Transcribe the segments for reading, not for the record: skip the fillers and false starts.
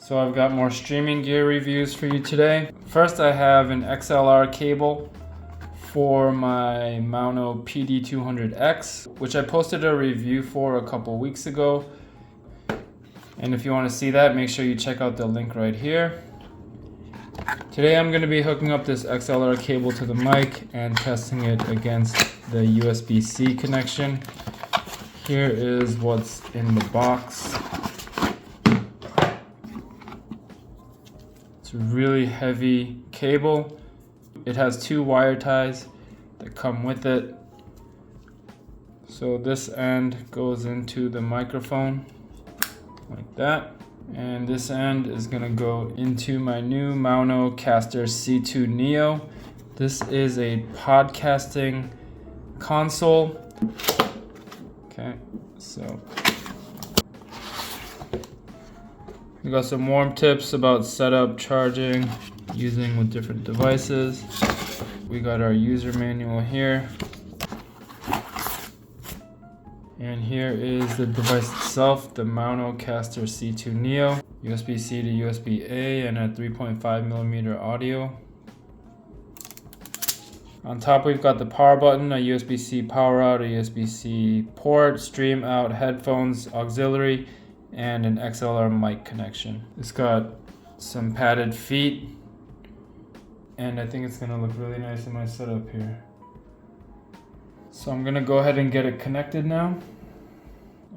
So I've got more streaming gear reviews for you today. First, I have an XLR cable for my Maono PD200X, which I posted a review for a couple weeks ago. And if you want to see that, make sure you check out the link right here. Today I'm going to be hooking up this XLR cable to the mic and testing it against the USB-C connection. Here is what's in the box. It's a really heavy cable. It has 2 wire ties that come with it. So this end goes into the microphone like that. And this end is gonna go into my new MaonoCaster C2 Neo. This is a podcasting console. Okay, so we got some warm tips about setup, charging, using with different devices. We got our user manual here. And here is the device itself, the MaonoCaster C2 Neo, USB-C to USB-A and a 3.5mm audio. On top we've got the power button, a USB-C power out, a USB-C port, stream out, headphones, auxiliary, and an XLR mic connection. It's got some padded feet, and I think it's gonna look really nice in my setup here. So I'm gonna go ahead and get it connected now,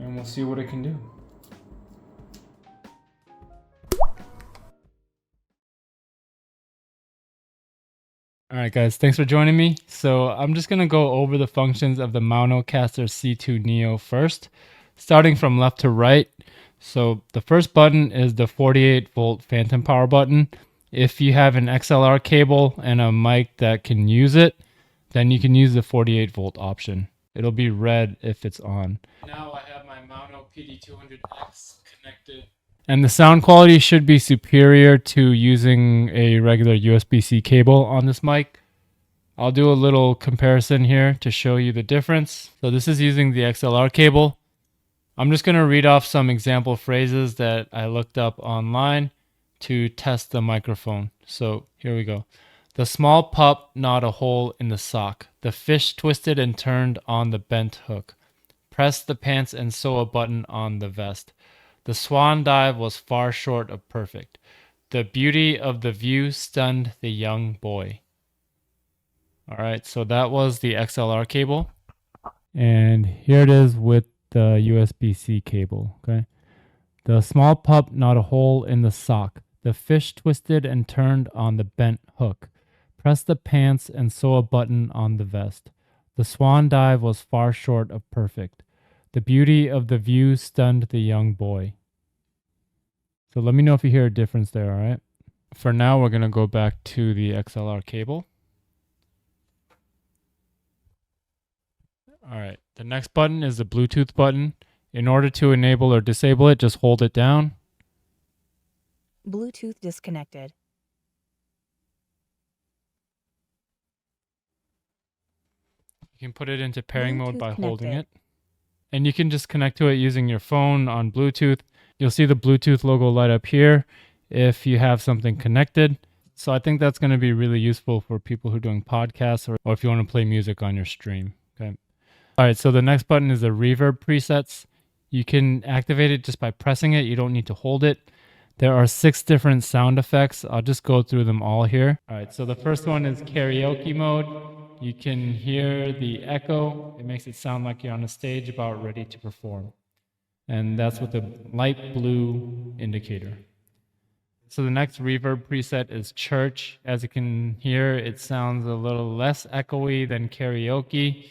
and we'll see what it can do. Alright guys, thanks for joining me. So I'm just gonna go over the functions of the MaonoCaster C2 Neo first, starting from left to right. So the first button is the 48-volt phantom power button. If you have an XLR cable and a mic that can use it, then you can use the 48-volt option. It'll be red if it's on. Now I have my Maono PD200X connected. And the sound quality should be superior to using a regular USB-C cable on this mic. I'll do a little comparison here to show you the difference. So this is using the XLR cable. I'm just going to read off some example phrases that I looked up online to test the microphone. So here we go. The small pup gnawed a hole in the sock. The fish twisted and turned on the bent hook. Press the pants and sew a button on the vest. The swan dive was far short of perfect. The beauty of the view stunned the young boy. All right, so that was the XLR cable. And here it is with the USB-C cable, okay? The small pup gnawed a hole in the sock. The fish twisted and turned on the bent hook. Press the pants and sew a button on the vest. The swan dive was far short of perfect. The beauty of the view stunned the young boy. So let me know if you hear a difference there, all right? For now, we're going to go back to the XLR cable. All right, the next button is the Bluetooth button. In order to enable or disable it, just hold it down. Bluetooth disconnected. You can put it into pairing mode by holding it. And you can just connect to it using your phone on Bluetooth. You'll see the Bluetooth logo light up here if you have something connected. So I think that's going to be really useful for people who are doing podcasts or if you want to play music on your stream. Okay. All right, so the next button is the Reverb Presets. You can activate it just by pressing it. You don't need to hold it. There are 6 different sound effects. I'll just go through them all here. All right, so the first one is karaoke mode. You can hear the echo. It makes it sound like you're on a stage about ready to perform. And that's with the light blue indicator. So the next reverb preset is church. As you can hear, it sounds a little less echoey than karaoke.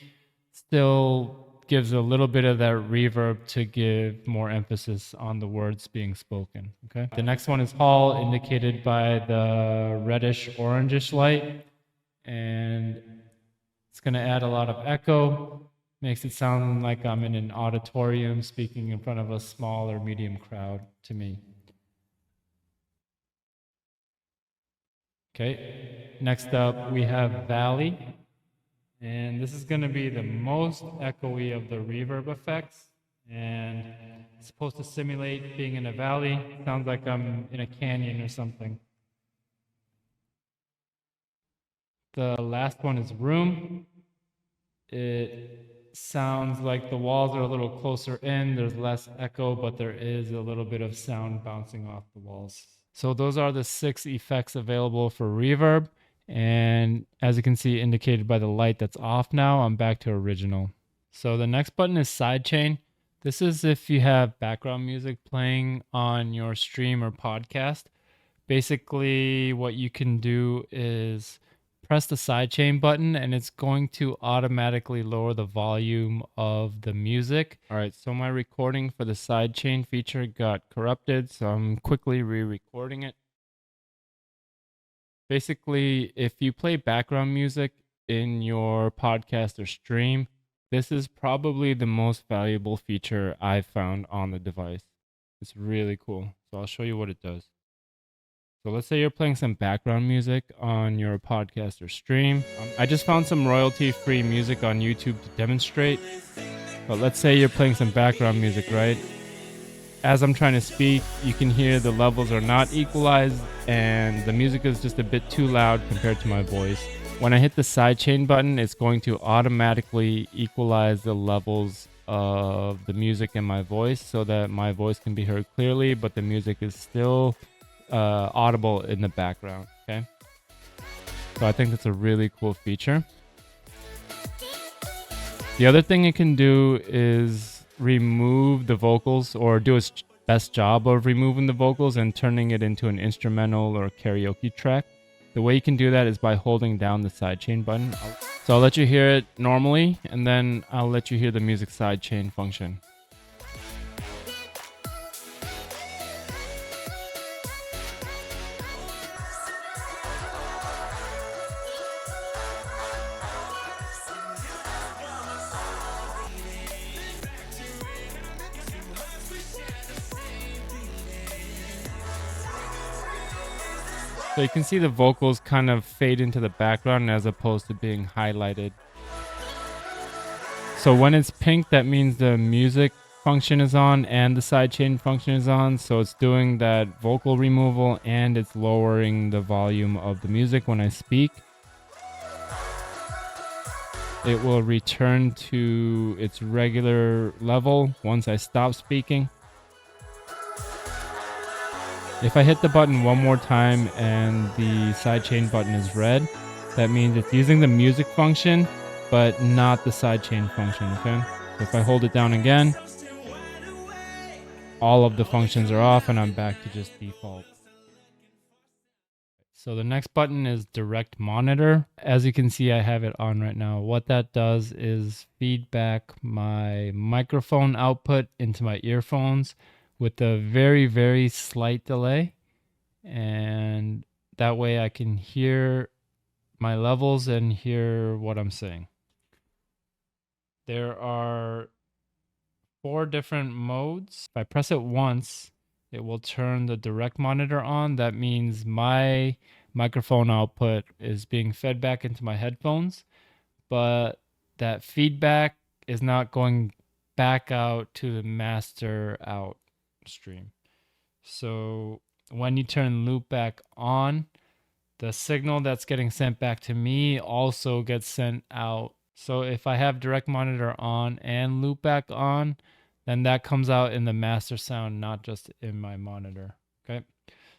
Still gives a little bit of that reverb to give more emphasis on the words being spoken. Okay. The next one is hall, indicated by the reddish orangish light. And it's going to add a lot of echo. Makes it sound like I'm in an auditorium speaking in front of a small or medium crowd to me. Okay, next up we have valley. And this is going to be the most echoey of the reverb effects. And it's supposed to simulate being in a valley. Sounds like I'm in a canyon or something. The last one is room. It sounds like the walls are a little closer in. There's less echo, but there is a little bit of sound bouncing off the walls. So those are the 6 effects available for reverb. And as you can see indicated by the light that's off now, I'm back to original. So the next button is sidechain. This is if you have background music playing on your stream or podcast. Basically, what you can do is press the sidechain button and it's going to automatically lower the volume of the music. All right, so my recording for the sidechain feature got corrupted, so I'm quickly re-recording it. Basically, if you play background music in your podcast or stream, this is probably the most valuable feature I've found on the device. It's really cool. So I'll show you what it does. So let's say you're playing some background music on your podcast or stream. I just found some royalty-free music on YouTube to demonstrate. But let's say you're playing some background music, right? As I'm trying to speak, you can hear the levels are not equalized and the music is just a bit too loud compared to my voice. When I hit the sidechain button, it's going to automatically equalize the levels of the music and my voice so that my voice can be heard clearly, but the music is still audible in the background. Okay, so I think that's a really cool feature. The other thing it can do is remove the vocals, or do its best job of removing the vocals and turning it into an instrumental or karaoke track. The way you can do that is by holding down the sidechain button. So I'll let you hear it normally, and then I'll let you hear the music sidechain function. So you can see the vocals kind of fade into the background as opposed to being highlighted. So when it's pink, that means the music function is on and the sidechain function is on. So it's doing that vocal removal and it's lowering the volume of the music when I speak. It will return to its regular level once I stop speaking. If I hit the button one more time and the sidechain button is red, that means it's using the music function, but not the sidechain function, okay? So if I hold it down again, all of the functions are off and I'm back to just default. So the next button is direct monitor. As you can see, I have it on right now. What that does is feedback my microphone output into my earphones with a very, very slight delay. And that way I can hear my levels and hear what I'm saying. There are 4 different modes. If I press it once, it will turn the direct monitor on. That means my microphone output is being fed back into my headphones, but that feedback is not going back out to the master out stream. So when you turn loop back on, the signal that's getting sent back to me also gets sent out. So if I have direct monitor on and loop back on, then that comes out in the master sound, not just in my monitor. Okay.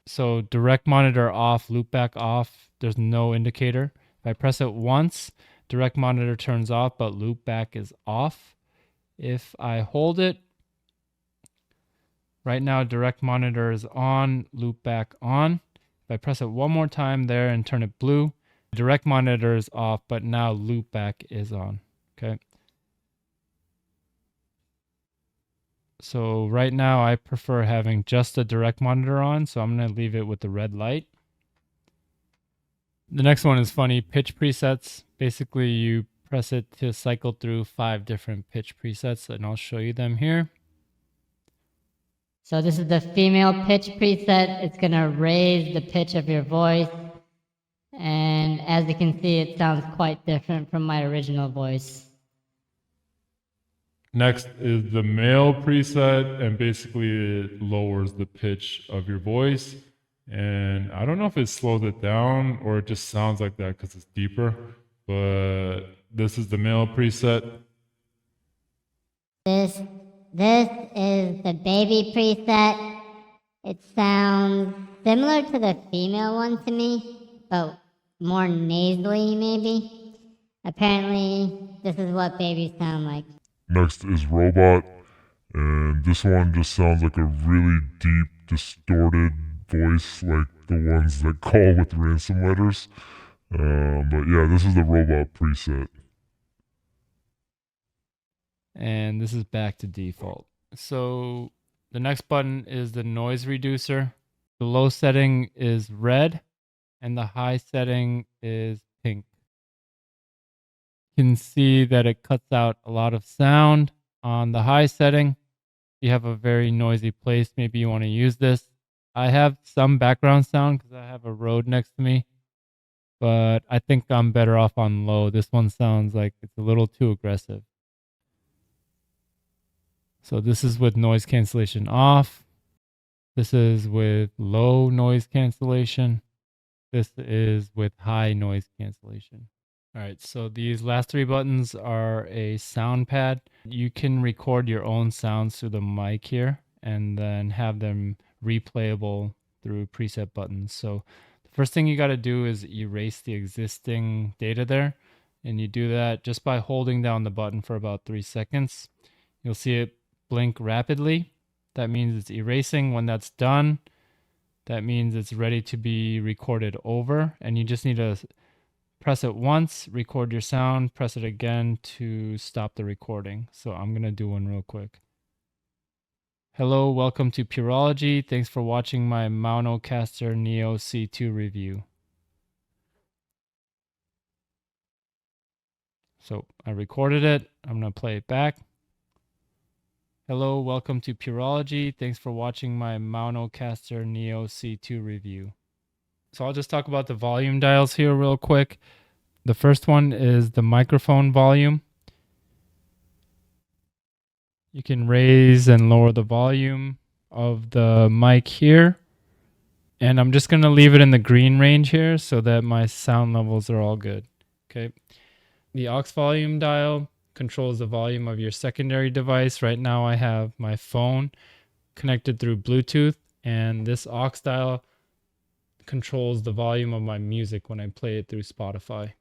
So direct monitor off, loop back off, there's no indicator. If I press it once, direct monitor turns off, but loop back is off. If I hold it, right now direct monitor is on, loop back on. If I press it one more time there and turn it blue, direct monitor is off, but now loop back is on. Okay. So right now I prefer having just a direct monitor on, so I'm going to leave it with the red light. The next one is funny, pitch presets. Basically you press it to cycle through 5 different pitch presets, and I'll show you them here. So this is the female pitch preset. It's going to raise the pitch of your voice. And as you can see, it sounds quite different from my original voice. Next is the male preset, and basically it lowers the pitch of your voice. And I don't know if it slows it down or it just sounds like that because it's deeper, but this is the male preset. This is the baby preset. It sounds similar to the female one to me, but more nasally maybe. Apparently, this is what babies sound like. Next is Robot, and this one just sounds like a really deep, distorted voice, like the ones that call with ransom letters. But yeah, this is the Robot preset. And this is back to default. So the next button is the noise reducer. The low setting is red and the high setting is pink. You can see that it cuts out a lot of sound. On the high setting, you have a very noisy place. Maybe you want to use this. I have some background sound because I have a road next to me, but I think I'm better off on low. This one sounds like it's a little too aggressive. So this is with noise cancellation off. This is with low noise cancellation. This is with high noise cancellation. All right, so these last three buttons are a Soundpad. You can record your own sounds through the mic here and then have them replayable through preset buttons. So the first thing you got to do is erase the existing data there. And you do that just by holding down the button for about 3 seconds. You'll see it blink rapidly. That means it's erasing. When that's done, that means it's ready to be recorded over. And you just need to press it once, record your sound, press it again to stop the recording. So I'm going to do one real quick. Hello, welcome to Pyurologie. Thanks for watching my MaonoCaster Neo C2 review. So I recorded it. I'm going to play it back. Hello, welcome to Pyurologie. Thanks for watching my MaonoCaster Neo C2 review. So I'll just talk about the volume dials here real quick. The first one is the microphone volume. You can raise and lower the volume of the mic here. And I'm just going to leave it in the green range here so that my sound levels are all good. Okay. The aux volume dial controls the volume of your secondary device. Right now I have my phone connected through Bluetooth, and this aux dial controls the volume of my music when I play it through Spotify.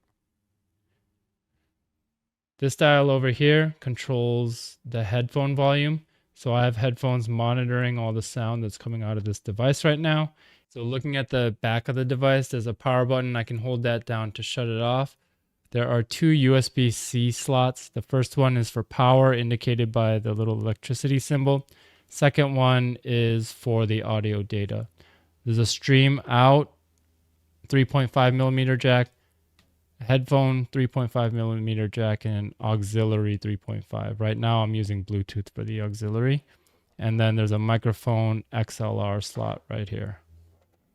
This dial over here controls the headphone volume. So I have headphones monitoring all the sound that's coming out of this device right now. So looking at the back of the device, there's a power button. I can hold that down to shut it off. There are two USB-C slots. The first one is for power, indicated by the little electricity symbol. Second one is for the audio data. There's a stream out, 3.5 millimeter jack, a headphone 3.5 millimeter jack, and an auxiliary 3.5. Right now I'm using Bluetooth for the auxiliary. And then there's a microphone XLR slot right here.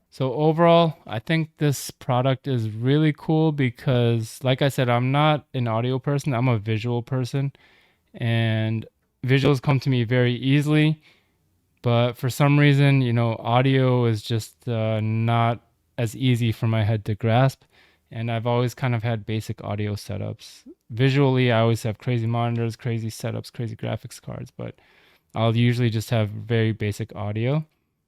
So overall, I think this product is really cool because, like I said, I'm not an audio person. I'm a visual person. And visuals come to me very easily. But for some reason, you know, audio is just not as easy for my head to grasp. And I've always kind of had basic audio setups. Visually, I always have crazy monitors, crazy setups, crazy graphics cards. But I'll usually just have very basic audio.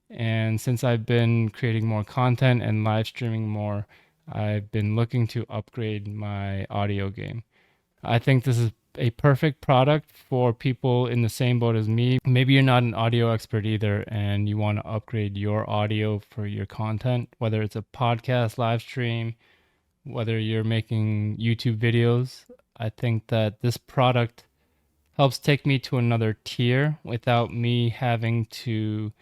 And since I've been creating more content and live streaming more, I've been looking to upgrade my audio game. I think this is a perfect product for people in the same boat as me. Maybe you're not an audio expert either and you want to upgrade your audio for your content, whether it's a podcast, live stream, whether you're making YouTube videos. I think that this product helps take me to another tier without me having to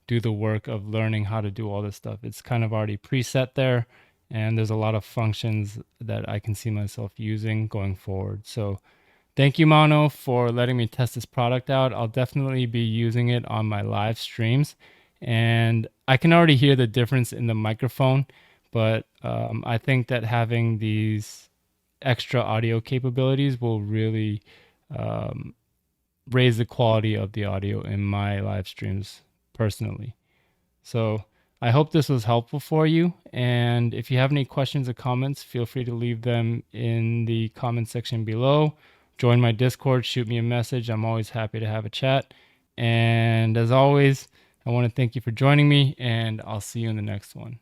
do the work of learning how to do all this stuff. It's kind of already preset there, and there's a lot of functions that I can see myself using going forward. So thank you, Maono, for letting me test this product out. I'll definitely be using it on my live streams, and I can already hear the difference in the microphone, but I think that having these extra audio capabilities will really raise the quality of the audio in my live streams personally. So I hope this was helpful for you. And if you have any questions or comments, feel free to leave them in the comment section below. Join my Discord, shoot me a message. I'm always happy to have a chat. And as always, I want to thank you for joining me, and I'll see you in the next one.